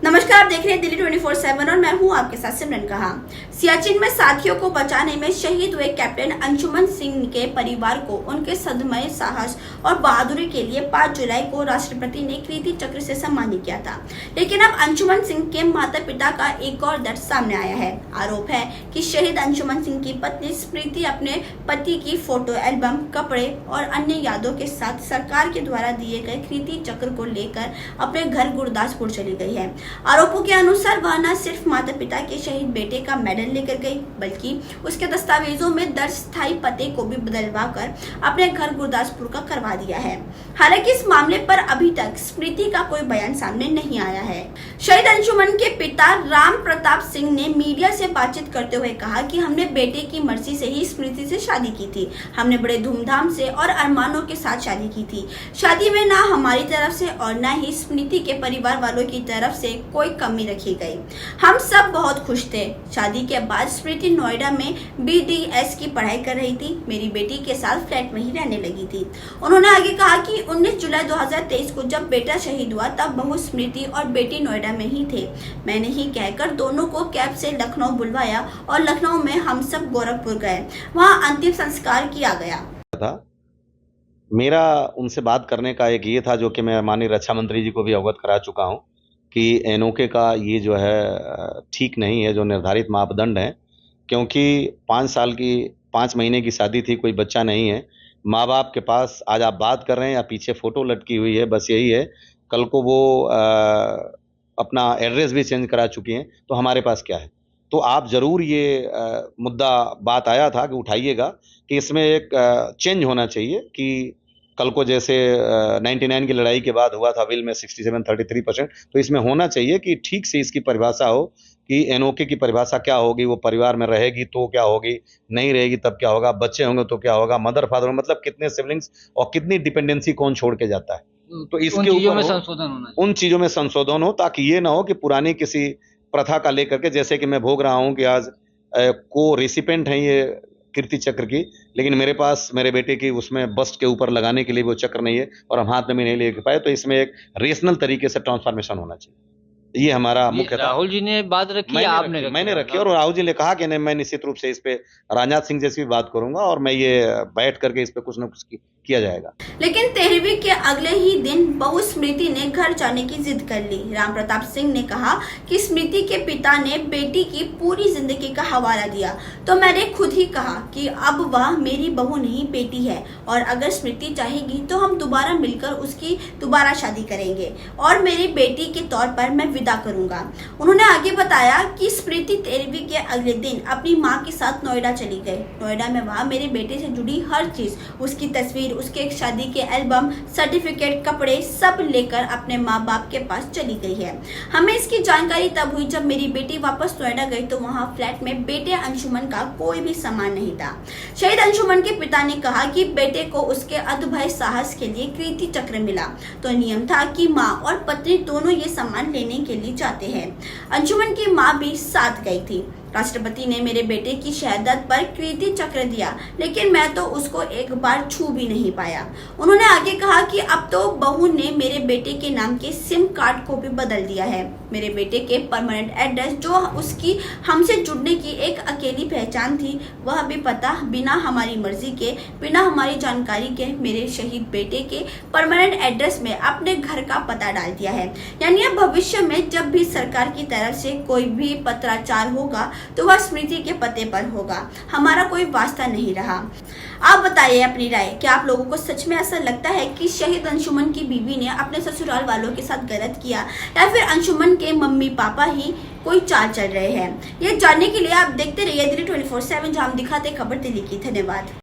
नमस्कार, आप देख रहे हैं दिल्ली 24/7 और मैं हूं आपके साथ सिमरन कहा। सियाचिन में साथियों को बचाने में शहीद हुए कैप्टन अंशुमन सिंह के परिवार को उनके सदमय साहस और बहादुरी के लिए 5 जुलाई को राष्ट्रपति ने कीर्ति चक्र से सम्मानित किया था। लेकिन अब अंशुमन सिंह के माता पिता का एक और दर्द सामने आया है। आरोप है कि शहीद अंशुमन सिंह की पत्नी स्मृति अपने पति की फोटो एल्बम, कपड़े और अन्य यादों के साथ सरकार के द्वारा दिए गए कीर्ति चक्र को लेकर अपने घर गुरदासपुर चली गई है। आरोपों के अनुसार वह न सिर्फ माता पिता के शहीद बेटे का मेडल लेकर गई, बल्कि उसके दस्तावेजों में दर्ज स्थायी पते को भी बदलवा कर अपने घर गुरदासपुर का करवा दिया है। हालांकि इस मामले पर अभी तक स्मृति का कोई बयान सामने नहीं आया है। शहीद अंशुमन के पिता राम प्रताप सिंह ने मीडिया से बातचीत करते हुए कहा कि हमने बेटे की मर्जी से ही स्मृति से शादी की थी। हमने बड़े धूमधाम से और अरमानों के साथ शादी की थी। शादी में ना हमारी तरफ से और न ही स्मृति के परिवार वालों की तरफ से कोई कमी रखी गई। हम सब बहुत खुश थे। शादी के बाद स्मृति नोएडा में BDS की पढ़ाई कर रही थी। मेरी बेटी के साथ फ्लैट में ही रहने लगी थी। उन्होंने आगे कहा कि 19 जुलाई 2023 को जब बेटा शहीद हुआ तब बहू स्मृति और बेटी नोएडा में ही थे। मैंने ही कहकर दोनों को कैब से लखनऊ बुलवाया और लखनऊ में हम सब गोरखपुर गए। वहाँ अंतिम संस्कार किया गया। मेरा उनसे बात करने का एक ये था, जो कि मैं माननीय रक्षा मंत्री जी को भी अवगत करा चुका हूँ कि एनओके का ये जो है ठीक नहीं है, जो निर्धारित मापदंड है। क्योंकि 5 महीने की शादी थी, कोई बच्चा नहीं है। माँ बाप के पास आज आप बात कर रहे हैं या पीछे फोटो लटकी हुई है, बस यही है। कल को वो अपना एड्रेस भी चेंज करा चुकी हैं, तो हमारे पास क्या है। तो आप ज़रूर ये मुद्दा बात आया था कि उठाइएगा कि इसमें एक चेंज होना चाहिए कि कल को जैसे 99 की लड़ाई के बाद हुआ था विल में 67-33%, तो इसमें होना चाहिए कि ठीक से इसकी परिभाषा हो कि एनओके की परिभाषा क्या होगी। वो परिवार में रहेगी तो क्या होगी, नहीं रहेगी तब क्या होगा, बच्चे होंगे तो क्या होगा, मदर फादर मतलब कितने सिबलिंग्स और कितनी डिपेंडेंसी कौन छोड़ के जाता है। तो इसके ऊपर उन चीज़ों में संशोधन हो, ताकि ये ना हो कि पुरानी किसी प्रथा का लेकर के, जैसे कि मैं भोग रहा हूँ कि आज को रेसिपेंट हैं ये कीर्ति चक्र की, लेकिन मेरे पास मेरे बेटे की उसमें बस्ट के ऊपर लगाने के लिए वो चक्र नहीं है और हम हाथ में भी नहीं ले पाए। तो इसमें एक रेशनल तरीके से ट्रांसफॉर्मेशन होना चाहिए। ये हमारा मुख्य था। राहुल जी ने बात रखी, मैंने रखी और राहुल जी ने कहा कि नहीं, मैं निश्चित रूप से इस पे राजनाथ सिंह जैसी भी बात करूंगा और मैं ये बैठ करके इस पे कुछ न कुछ किया जाएगा। लेकिन 13वीं के अगले ही दिन बहू स्मृति ने घर जाने की जिद कर ली। राम प्रताप सिंह ने कहा कि स्मृति के पिता ने बेटी की पूरी जिंदगी का हवाला दिया, तो मैंने खुद ही कहा कि अब वह मेरी बहू नहीं बेटी है और अगर स्मृति चाहेगी तो हम दोबारा मिलकर उसकी दोबारा शादी करेंगे और मेरी बेटी के तौर पर मैं विदा करूंगा। उन्होंने आगे बताया कि स्मृति 13वीं के अगले दिन अपनी माँ के साथ नोएडा चली गई। नोएडा में वहाँ मेरे बेटे से जुड़ी हर चीज, उसकी तस्वीर, उसके शादी के एल्बम, सर्टिफिकेट, कपड़े सब लेकर अपने माँ बाप के पास चली गई है। हमें इसकी जानकारी तब हुई जब मेरी बेटी वापस नोएडा गई तो वहाँ फ्लैट में बेटे अंशुमन का कोई भी सामान नहीं था। शहीद अंशुमन के पिता ने कहा कि बेटे को उसके अद्भुत साहस के लिए कीर्ति चक्र मिला, तो नियम था कि माँ और पत्नी दोनों ये सम्मान लेने के लिए जाते हैं। अंशुमन की माँ भी साथ गई थी। राष्ट्रपति ने मेरे बेटे की शहादत पर कीर्ति चक्र दिया, लेकिन मैं तो उसको एक बार छू भी नहीं पाया। उन्होंने आगे कहा कि अब तो बहू ने मेरे बेटे के नाम के सिम कार्ड को भी बदल दिया है। मेरे बेटे के परमानेंट एड्रेस, जो उसकी हमसे जुड़ने की एक अकेली पहचान थी, वह भी पता बिना हमारी मर्जी के, बिना हमारी जानकारी के मेरे शहीद बेटे के परमानेंट एड्रेस में अपने घर का पता डाल दिया है। यानी अब भविष्य में जब भी सरकार की तरफ से कोई भी पत्राचार होगा तो वह स्मृति के पते पर होगा। हमारा कोई वास्ता नहीं रहा। आप बताइए अपनी राय। क्या आप लोगों को सच में ऐसा लगता है कि शहीद अंशुमन की बीवी ने अपने ससुराल वालों के साथ गलत किया, या फिर अंशुमन के मम्मी पापा ही कोई चाल चल रहे हैं? ये जानने के लिए आप देखते रहिए दिल्ली 24/7, जहां हम दिखाते खबर दिल्ली की। धन्यवाद।